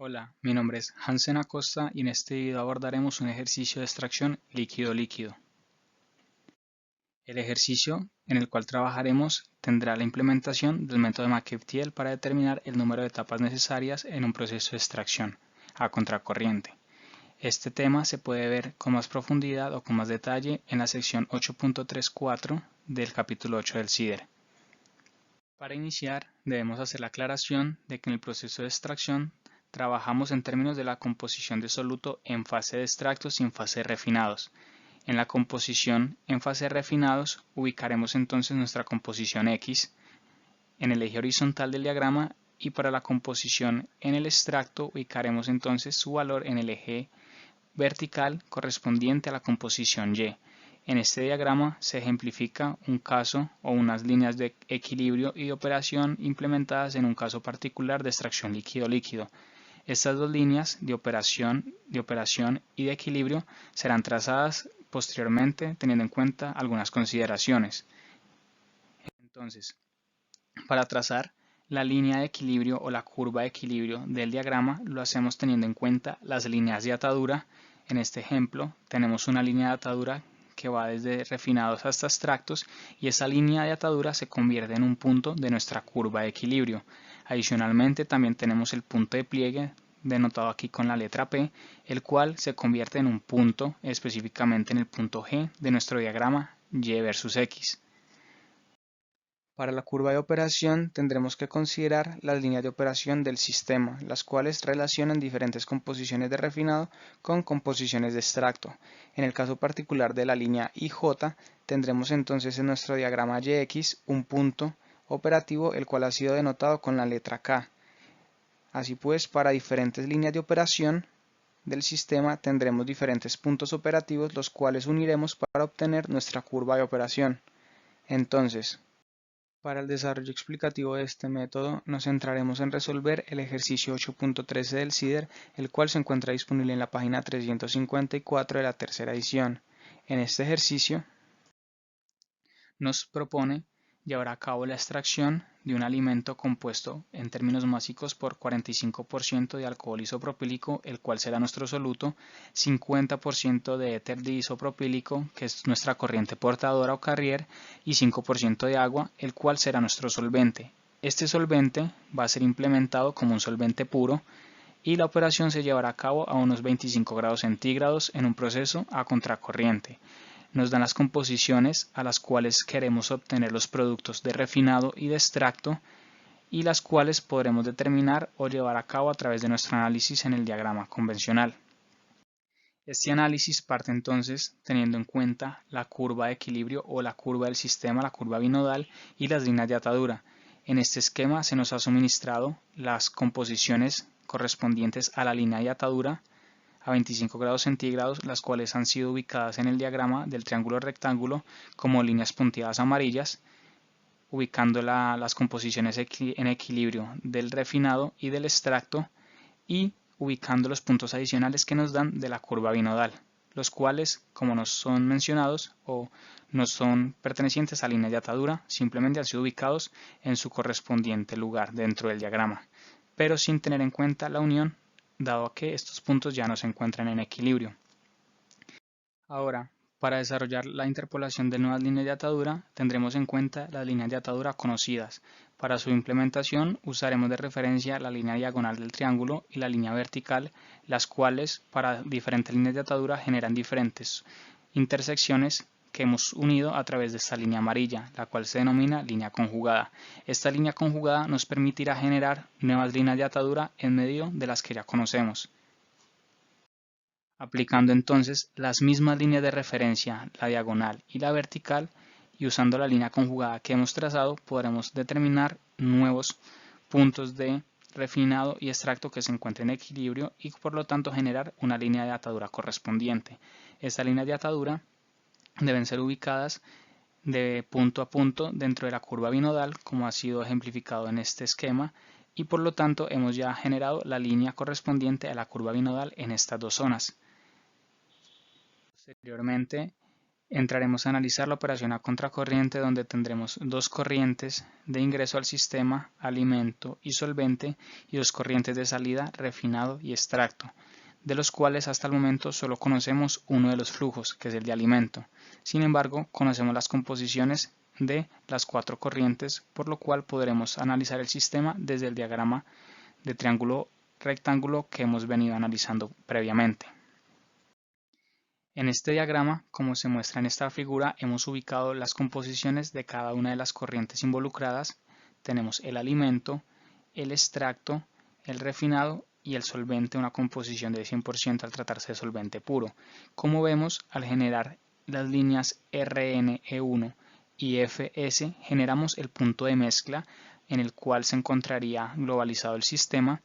Hola, mi nombre es Hansen Acosta y en este video abordaremos un ejercicio de extracción líquido-líquido. El ejercicio en el cual trabajaremos tendrá la implementación del método de McEvtiel para determinar el número de etapas necesarias en un proceso de extracción a contracorriente. Este tema se puede ver con más profundidad o con más detalle en la sección 8.34 del capítulo 8 del CIDER. Para iniciar, debemos hacer la aclaración de que en el proceso de extracción trabajamos en términos de la composición de soluto en fase de extractos y en fase de refinados. En la composición en fase de refinados ubicaremos entonces nuestra composición X en el eje horizontal del diagrama y para la composición en el extracto ubicaremos entonces su valor en el eje vertical correspondiente a la composición Y. En este diagrama se ejemplifica un caso o unas líneas de equilibrio y de operación implementadas en un caso particular de extracción líquido-líquido. Estas dos líneas de operación y de equilibrio serán trazadas posteriormente teniendo en cuenta algunas consideraciones. Entonces, para trazar la línea de equilibrio o la curva de equilibrio del diagrama lo hacemos teniendo en cuenta las líneas de atadura. En este ejemplo tenemos una línea de atadura que va desde refinados hasta extractos y esa línea de atadura se convierte en un punto de nuestra curva de equilibrio. Adicionalmente también tenemos el punto de pliegue denotado aquí con la letra P, el cual se convierte en un punto, específicamente en el punto G de nuestro diagrama Y versus X. Para la curva de operación tendremos que considerar las líneas de operación del sistema, las cuales relacionan diferentes composiciones de refinado con composiciones de extracto. En el caso particular de la línea IJ, tendremos entonces en nuestro diagrama YX un punto operativo el cual ha sido denotado con la letra K. Así pues, para diferentes líneas de operación del sistema tendremos diferentes puntos operativos los cuales uniremos para obtener nuestra curva de operación. Entonces, para el desarrollo explicativo de este método nos centraremos en resolver el ejercicio 8.13 del CIDER, el cual se encuentra disponible en la página 354 de la tercera edición. En este ejercicio nos propone llevar a cabo la extracción de un alimento compuesto en términos básicos por 45% de alcohol isopropílico, el cual será nuestro soluto, 50% de éter diisopropílico, que es nuestra corriente portadora o carrier, y 5% de agua, el cual será nuestro solvente. Este solvente va a ser implementado como un solvente puro y la operación se llevará a cabo a unos 25 grados centígrados en un proceso a contracorriente. Nos dan las composiciones a las cuales queremos obtener los productos de refinado y de extracto y las cuales podremos determinar o llevar a cabo a través de nuestro análisis en el diagrama convencional. Este análisis parte entonces teniendo en cuenta la curva de equilibrio o la curva del sistema, la curva binodal y las líneas de atadura. En este esquema se nos ha suministrado las composiciones correspondientes a la línea de atadura a 25 grados centígrados, las cuales han sido ubicadas en el diagrama del triángulo rectángulo como líneas punteadas amarillas, ubicando las composiciones en equilibrio del refinado y del extracto y ubicando los puntos adicionales que nos dan de la curva binodal, los cuales, como no son mencionados o no son pertenecientes a líneas de atadura, simplemente han sido ubicados en su correspondiente lugar dentro del diagrama, pero sin tener en cuenta la unión, dado que estos puntos ya no se encuentran en equilibrio. Ahora, para desarrollar la interpolación de nuevas líneas de atadura, tendremos en cuenta las líneas de atadura conocidas. Para su implementación usaremos de referencia la línea diagonal del triángulo y la línea vertical, las cuales para diferentes líneas de atadura generan diferentes intersecciones que hemos unido a través de esta línea amarilla, la cual se denomina línea conjugada. Esta línea conjugada nos permitirá generar nuevas líneas de atadura en medio de las que ya conocemos. Aplicando entonces las mismas líneas de referencia, la diagonal y la vertical, y usando la línea conjugada que hemos trazado, podremos determinar nuevos puntos de refinado y extracto que se encuentren en equilibrio y por lo tanto generar una línea de atadura correspondiente. Esta línea de atadura deben ser ubicadas de punto a punto dentro de la curva binodal, como ha sido ejemplificado en este esquema, y por lo tanto hemos ya generado la línea correspondiente a la curva binodal en estas dos zonas. Posteriormente Entraremos a analizar la operación a contracorriente, donde tendremos dos corrientes de ingreso al sistema, alimento y solvente, y dos corrientes de salida, refinado y extracto, de los cuales hasta el momento solo conocemos uno de los flujos, que es el de alimento. Sin embargo, conocemos las composiciones de las cuatro corrientes, por lo cual podremos analizar el sistema desde el diagrama de triángulo rectángulo que hemos venido analizando previamente. En este diagrama, como se muestra en esta figura, hemos ubicado las composiciones de cada una de las corrientes involucradas. Tenemos el alimento, el extracto, el refinado y el solvente, una composición de 100% al tratarse de solvente puro. Como vemos, al generar las líneas RNE1 y FS, generamos el punto de mezcla en el cual se encontraría globalizado el sistema,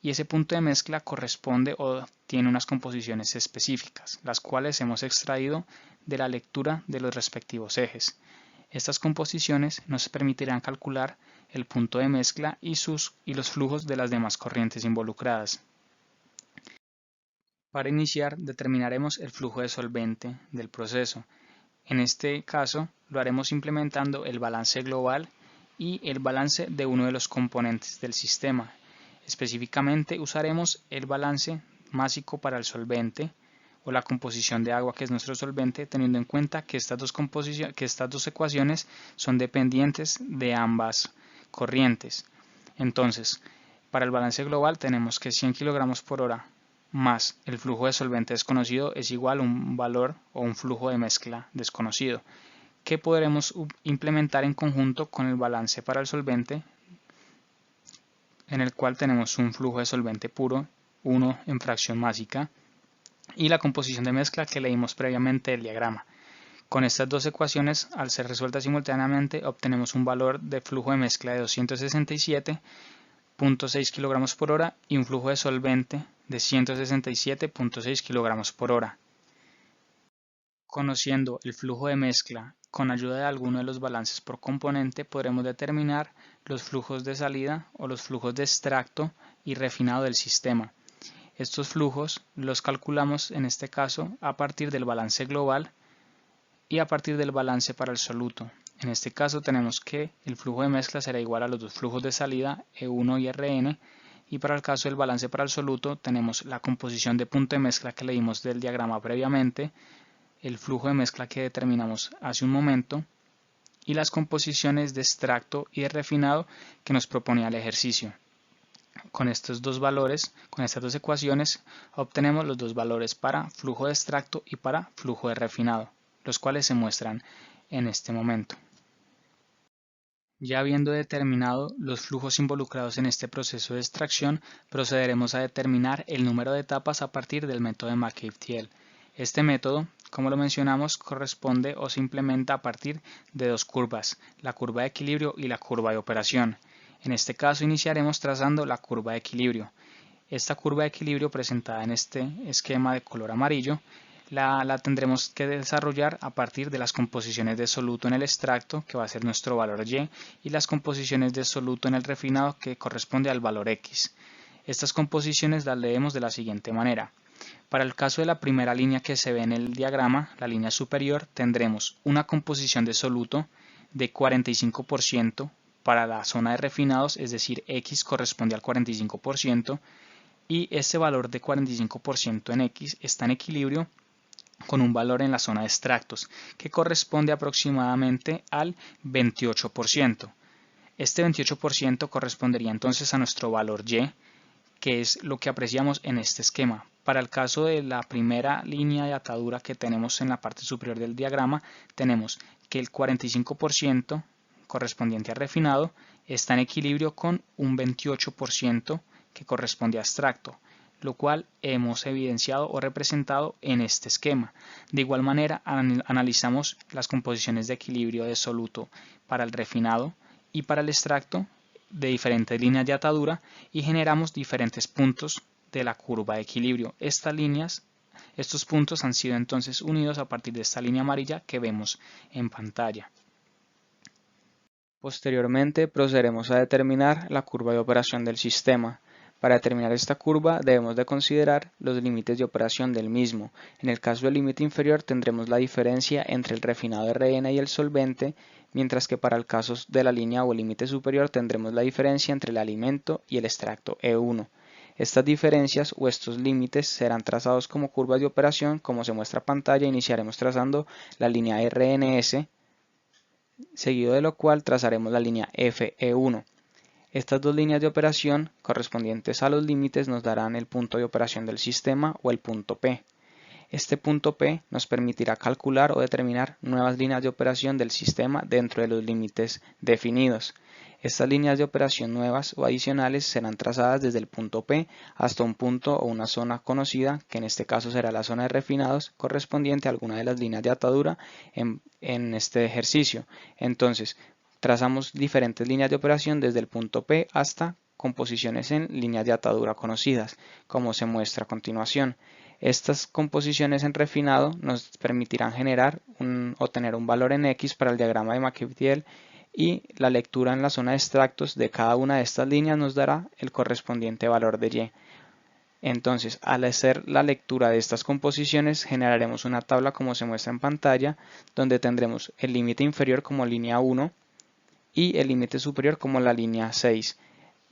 y ese punto de mezcla corresponde o tiene unas composiciones específicas, las cuales hemos extraído de la lectura de los respectivos ejes. Estas composiciones nos permitirán calcular el punto de mezcla y los flujos de las demás corrientes involucradas. Para iniciar, determinaremos el flujo de solvente del proceso. En este caso, lo haremos implementando el balance global y el balance de uno de los componentes del sistema. Específicamente usaremos el balance másico para el solvente o la composición de agua, que es nuestro solvente, teniendo en cuenta que estas dos ecuaciones son dependientes de ambas corrientes. Entonces, para el balance global tenemos que 100 kg por hora más el flujo de solvente desconocido es igual a un valor o un flujo de mezcla desconocido, que podremos implementar en conjunto con el balance para el solvente, en el cual tenemos un flujo de solvente puro, 1 en fracción másica, y la composición de mezcla que leímos previamente del diagrama. Con estas dos ecuaciones, al ser resueltas simultáneamente, obtenemos un valor de flujo de mezcla de 267,6 kg por hora y un flujo de solvente de 167,6 kg por hora. Conociendo el flujo de mezcla con ayuda de alguno de los balances por componente, podremos determinar los flujos de salida o los flujos de extracto y refinado del sistema. Estos flujos los calculamos en este caso a partir del balance global y a partir del balance para el soluto. En este caso tenemos que el flujo de mezcla será igual a los dos flujos de salida, E1 y Rn, y para el caso del balance para el soluto tenemos la composición de punto de mezcla que leímos del diagrama previamente, el flujo de mezcla que determinamos hace un momento y las composiciones de extracto y de refinado que nos proponía el ejercicio. Con estos dos valores, con estas dos ecuaciones, obtenemos los dos valores para flujo de extracto y para flujo de refinado, los cuales se muestran en este momento. Ya habiendo determinado los flujos involucrados en este proceso de extracción, procederemos a determinar el número de etapas a partir del método de McCabe-Thiele. Este método, como lo mencionamos, corresponde o se implementa a partir de dos curvas, la curva de equilibrio y la curva de operación. En este caso iniciaremos trazando la curva de equilibrio. Esta curva de equilibrio presentada en este esquema de color amarillo la tendremos que desarrollar a partir de las composiciones de soluto en el extracto, que va a ser nuestro valor Y, y las composiciones de soluto en el refinado, que corresponde al valor X. Estas composiciones las leemos de la siguiente manera. Para el caso de la primera línea que se ve en el diagrama, la línea superior, tendremos una composición de soluto de 45% para la zona de refinados, es decir, X corresponde al 45%, y este valor de 45% en X está en equilibrio con un valor en la zona de extractos, que corresponde aproximadamente al 28%. Este 28% correspondería entonces a nuestro valor Y, que es lo que apreciamos en este esquema. Para el caso de la primera línea de atadura que tenemos en la parte superior del diagrama, tenemos que el 45% correspondiente a refinado está en equilibrio con un 28% que corresponde a extracto, lo cual hemos evidenciado o representado en este esquema. De igual manera, analizamos las composiciones de equilibrio de soluto para el refinado y para el extracto de diferentes líneas de atadura y generamos diferentes puntos de la curva de equilibrio. Estos puntos han sido entonces unidos a partir de esta línea amarilla que vemos en pantalla. Posteriormente procederemos a determinar la curva de operación del sistema. Para determinar esta curva debemos de considerar los límites de operación del mismo. En el caso del límite inferior tendremos la diferencia entre el refinado RN y el solvente, mientras que para el caso de la línea o límite superior tendremos la diferencia entre el alimento y el extracto E1. Estas diferencias o estos límites serán trazados como curvas de operación, como se muestra en pantalla. Iniciaremos trazando la línea RNS, seguido de lo cual trazaremos la línea FE1. Estas dos líneas de operación correspondientes a los límites nos darán el punto de operación del sistema o el punto P. Este punto P nos permitirá calcular o determinar nuevas líneas de operación del sistema dentro de los límites definidos. Estas líneas de operación nuevas o adicionales serán trazadas desde el punto P hasta un punto o una zona conocida, que en este caso será la zona de refinados correspondiente a alguna de las líneas de atadura en este ejercicio. Entonces, trazamos diferentes líneas de operación desde el punto P hasta composiciones en líneas de atadura conocidas, como se muestra a continuación. Estas composiciones en refinado nos permitirán generar o tener un valor en X para el diagrama de McKeith-Thiele, y la lectura en la zona de extractos de cada una de estas líneas nos dará el correspondiente valor de Y. Entonces, al hacer la lectura de estas composiciones, generaremos una tabla como se muestra en pantalla, donde tendremos el límite inferior como línea 1, y el límite superior como la línea 6.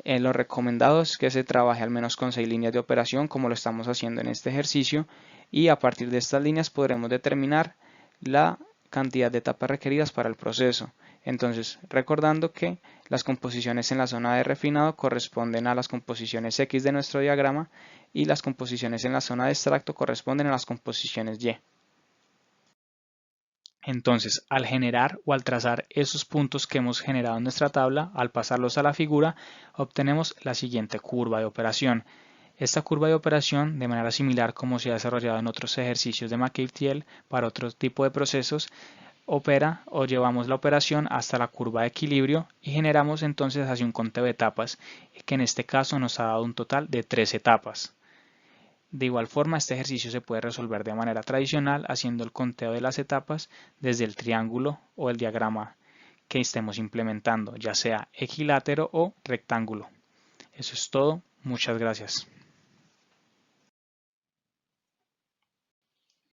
Lo recomendado es que se trabaje al menos con 6 líneas de operación, como lo estamos haciendo en este ejercicio, y a partir de estas líneas podremos determinar la cantidad de etapas requeridas para el proceso. Entonces, recordando que las composiciones en la zona de refinado corresponden a las composiciones X de nuestro diagrama, y las composiciones en la zona de extracto corresponden a las composiciones Y. Entonces, al generar o al trazar esos puntos que hemos generado en nuestra tabla, al pasarlos a la figura, obtenemos la siguiente curva de operación. Esta curva de operación, de manera similar como se ha desarrollado en otros ejercicios de McKeith-Thiele para otro tipo de procesos, opera o llevamos la operación hasta la curva de equilibrio y generamos entonces así un conteo de etapas, que en este caso nos ha dado un total de 3 etapas. De igual forma, este ejercicio se puede resolver de manera tradicional haciendo el conteo de las etapas desde el triángulo o el diagrama que estemos implementando, ya sea equilátero o rectángulo. Eso es todo. Muchas gracias.